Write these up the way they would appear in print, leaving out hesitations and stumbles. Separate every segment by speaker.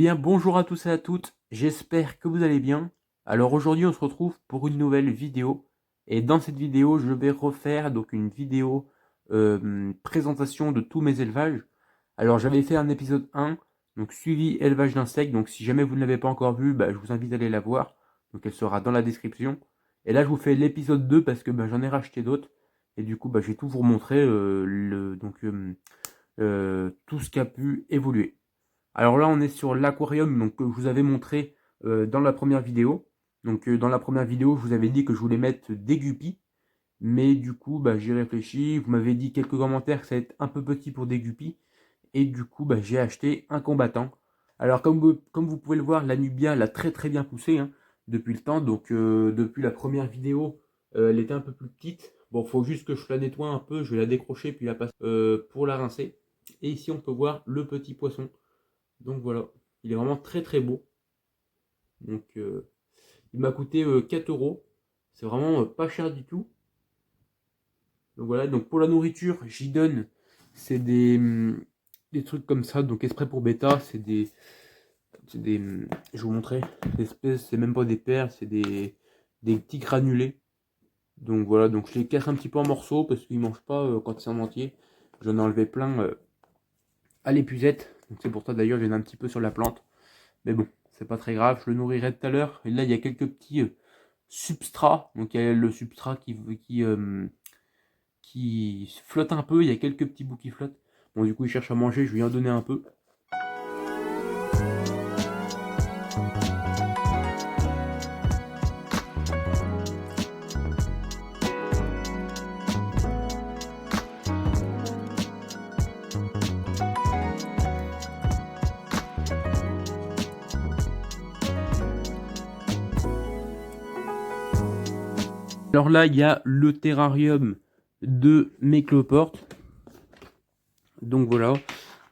Speaker 1: bien, bonjour à tous et à toutes, j'espère que vous allez bien. Alors aujourd'hui, on se retrouve pour une nouvelle vidéo. Et dans cette vidéo, je vais refaire donc une vidéo présentation de tous mes élevages. Alors j'avais fait un épisode 1, donc suivi élevage d'insectes. Donc si jamais vous ne l'avez pas encore vu, je vous invite à aller la voir. Donc elle sera dans la description. Et là, je vous fais l'épisode 2 parce que j'en ai racheté d'autres. Et du coup, je vais tout vous remontrer tout ce qui a pu évoluer. Alors là, on est sur l'aquarium donc, que je vous avais montré dans la première vidéo. Donc dans la première vidéo, je vous avais dit que je voulais mettre des guppies. Mais du coup, j'y réfléchi. Vous m'avez dit quelques commentaires que ça va être un peu petit pour des guppies. Et du coup, j'ai acheté un combattant. Alors comme vous pouvez le voir, la Nubia l'a très très bien poussé depuis le temps. Donc depuis la première vidéo, elle était un peu plus petite. Bon, faut juste que je la nettoie un peu. Je vais la décrocher puis la passer pour la rincer. Et ici, on peut voir le petit poisson. Donc voilà, il est vraiment très très beau. Donc il m'a coûté 4 euros. C'est vraiment pas cher du tout. Donc voilà, donc pour la nourriture, j'y donne, c'est des trucs comme ça, donc exprès pour bêta, je vais vous montrer, espèces, c'est même pas des perles, c'est des petits granulés. Donc voilà, donc je les casse un petit peu en morceaux parce qu'ils mangent pas quand c'est en entier. J'en ai enlevé plein à l'épuisette, donc c'est pour ça d'ailleurs j'en ai un petit peu sur la plante. Mais bon, c'est pas très grave, je le nourrirai tout à l'heure. Et là, il y a quelques petits substrats. Donc, il y a le substrat qui flotte un peu. Il y a quelques petits bouts qui flottent. Bon, du coup, il cherche à manger. Je vais lui en donner un peu. Alors là, il y a le terrarium de mes cloportes. Donc voilà.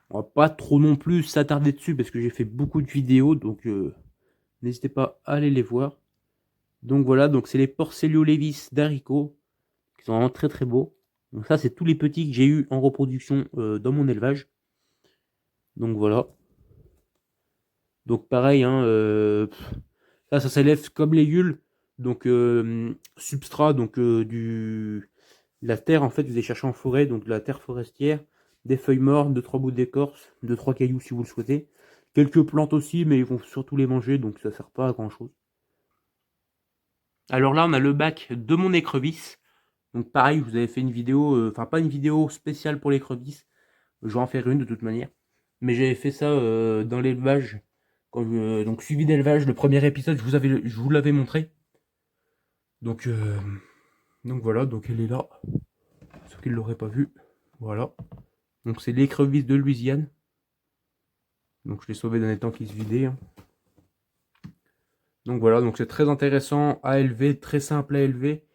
Speaker 1: On va pas trop non plus s'attarder dessus parce que j'ai fait beaucoup de vidéos. Donc n'hésitez pas à aller les voir. Donc voilà, donc c'est les Porcellio levis d'Arico, qui sont vraiment très très beaux. Donc ça, c'est tous les petits que j'ai eu en reproduction dans mon élevage. Donc voilà. Donc pareil, ça s'élève comme les yules. Donc substrat, donc la terre en fait, vous allez chercher en forêt, donc de la terre forestière, des feuilles mortes, 2-3 bouts d'écorce, 2-3 cailloux si vous le souhaitez. Quelques plantes aussi, mais ils vont surtout les manger, donc ça sert pas à grand chose. Alors là, on a le bac de mon écrevisse. Donc pareil, je vous avais fait une vidéo, enfin pas une vidéo spéciale pour l'écrevisse, je vais en faire une de toute manière. Mais j'avais fait ça dans l'élevage, donc suivi d'élevage, le premier épisode, je vous l'avais montré. Donc, voilà, donc elle est là, ceux qui ne l'auraient pas vu, voilà. Donc c'est l'écrevisse de Louisiane. Donc je l'ai sauvé d'un étang qui se vidait. Donc voilà, donc c'est très intéressant à élever, très simple à élever.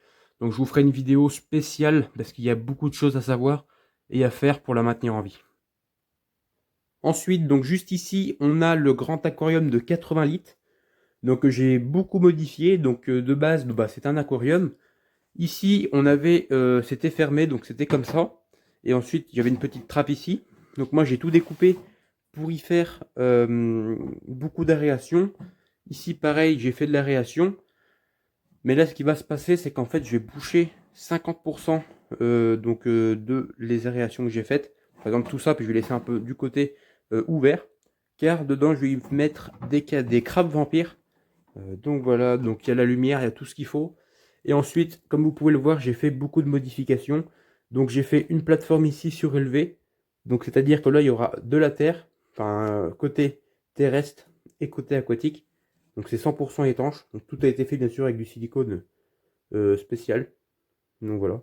Speaker 1: Donc je vous ferai une vidéo spéciale parce qu'il y a beaucoup de choses à savoir et à faire pour la maintenir en vie. Ensuite, donc juste ici, on a le grand aquarium de 80 litres. Donc j'ai beaucoup modifié. Donc de base, c'est un aquarium. Ici, c'était fermé, donc c'était comme ça. Et ensuite, il y avait une petite trappe ici. Donc moi, j'ai tout découpé pour y faire beaucoup d'aération. Ici, pareil, j'ai fait de l'aération. Mais là, ce qui va se passer, c'est qu'en fait, je vais boucher 50% de les aérations que j'ai faites. Par exemple, tout ça, puis je vais laisser un peu du côté ouvert. Car dedans, je vais y mettre des crabes vampires. Donc voilà, donc il y a la lumière, il y a tout ce qu'il faut. Et ensuite, comme vous pouvez le voir, j'ai fait beaucoup de modifications. Donc j'ai fait une plateforme ici surélevée. Donc c'est-à-dire que là, il y aura de la terre, enfin côté terrestre et côté aquatique. Donc c'est 100% étanche. Donc tout a été fait bien sûr avec du silicone spécial. Donc voilà.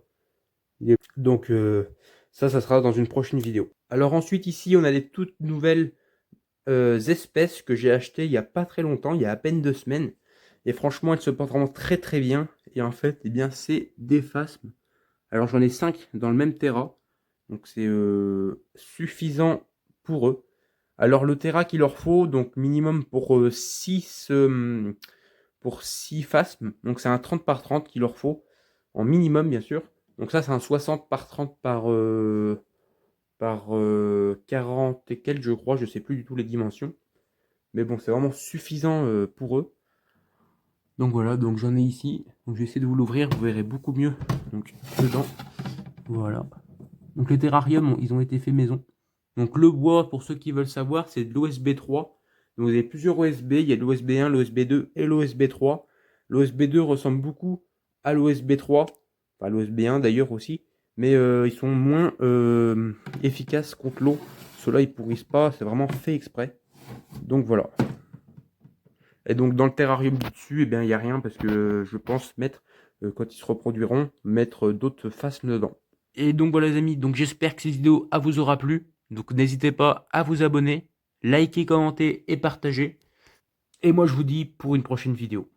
Speaker 1: Donc ça sera dans une prochaine vidéo. Alors ensuite ici, on a des toutes nouvelles espèces que j'ai achetées il n'y a pas très longtemps, il y a à peine 2 semaines. Et franchement, elles se portent vraiment très très bien. Et en fait, c'est des phasmes. Alors j'en ai 5 dans le même terra. Donc c'est suffisant pour eux. Alors le terra qu'il leur faut, donc minimum pour 6 phasmes. Donc c'est un 30 par 30 qu'il leur faut. En minimum bien sûr. Donc ça c'est un 60 par 30 par 40 et quelques je crois. Je sais plus du tout les dimensions. Mais bon, c'est vraiment suffisant pour eux. Donc voilà, donc j'en ai ici. Donc je vais essayer de vous l'ouvrir, vous verrez beaucoup mieux. Donc dedans, voilà. Donc les terrariums, ils ont été faits maison. Donc le bois, pour ceux qui veulent savoir, c'est de l'OSB 3. Donc vous avez plusieurs OSB, il y a l'OSB 1, l'OSB 2 et l'OSB 3. L'OSB 2 ressemble beaucoup à l'OSB 3, enfin l'OSB 1 d'ailleurs aussi, mais ils sont moins efficaces contre l'eau. Ceux-là, ils pourrissent pas, c'est vraiment fait exprès. Donc voilà. Et donc dans le terrarium du dessus, eh bien il n'y a rien parce que je pense mettre, quand ils se reproduiront, mettre d'autres faces dedans. Et donc voilà les amis, donc j'espère que cette vidéo vous aura plu. Donc n'hésitez pas à vous abonner, liker, commenter et partager. Et moi je vous dis pour une prochaine vidéo.